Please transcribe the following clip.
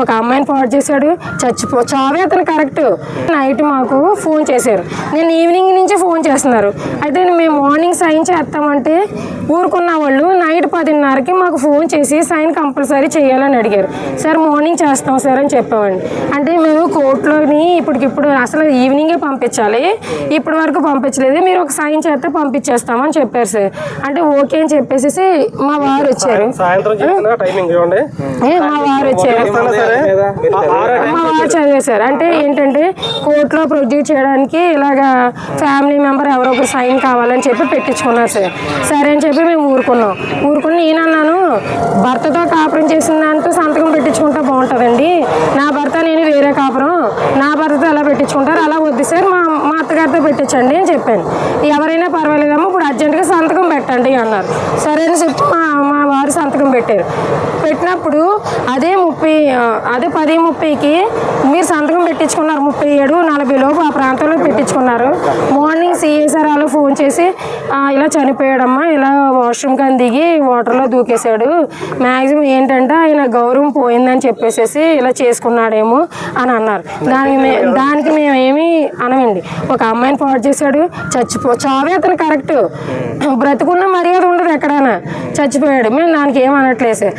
ఒక అమ్మాయిని పాడు చేశాడు, చావే అతను కరెక్ట్. నైట్ మాకు ఫోన్ చేశారు, నేను ఈవినింగ్ నుంచి ఫోన్ చేస్తున్నారు. అయితే మేము మార్నింగ్ సైన్ చేస్తామంటే ఊరుకున్న వాళ్ళు నైట్ 10:30కి మాకు ఫోన్ చేసి సైన్ కంపల్సరీ చేయాలని అడిగారు. సార్ మార్నింగ్ చేస్తాం సార్ అని చెప్పామండి. అంటే మేము కోర్టులోని ఇప్పటికిప్పుడు అసలు ఈవినింగే పంపించాలి, ఇప్పటి వరకు పంపించలేదు, మీరు ఒక సైన్ చేస్తే పంపించేస్తామని చెప్పారు సార్. అంటే ఓకే అని చెప్పేసి మా వారు వచ్చారు. మా వారు చదివేశారు. అంటే ఏంటంటే కోర్టులో ప్రొడ్యూస్ చేయడానికి ఇలాగా ఫ్యామిలీ మెంబర్ ఎవరో ఒకరు సైన్ కావాలని చెప్పి పెట్టించుకున్నారు సార్. సరే అని చెప్పి మేము ఊరుకుని నేనన్నాను, భర్తతో కాపురం చేసిన దాంతో సంతకం పెట్టించుకుంటే బాగుంటుందండి, నా భర్త నేను వేరే కాపురం, నా భర్తతో ఎలా పెట్టించుకుంటారు, అలా వద్దు సార్, మా అత్తగారితో పెట్టించండి అని చెప్పాను. ఎవరైనా పర్వాలేదమ్మా ఇప్పుడు అర్జెంటుగా సంతకం పెట్టండి అన్నారు. సరే అని చెప్పి మా వారు సంతకం పెట్టినప్పుడు అదే 10:30కి మీరు సంతకం పెట్టించుకున్నారు, 37:40 లోపు ఆ ప్రాంతంలో పెట్టించుకున్నారు. మార్నింగ్ సిఐ సార్ అలా ఫోన్ చేసి ఇలా చనిపోయాడమ్మా, ఇలా వాష్రూమ్ కానీ దిగి వాటర్లో దూకేశాడు, మ్యాక్సిమం ఏంటంటే ఆయన గౌరవం పోయిందని చెప్పేసి ఇలా చేసుకున్నాడేమో అని అన్నారు. దానికి మేము ఏమీ అనమండి. ఒక అమ్మాయిని పాడు చేశాడు, చావే అతను కరెక్ట్, బ్రతుకున్న మర్యాద ఉండదు ఎక్కడైనా, చచ్చిపోయాడు, మేము దానికి ఏమనట్లేదు సార్.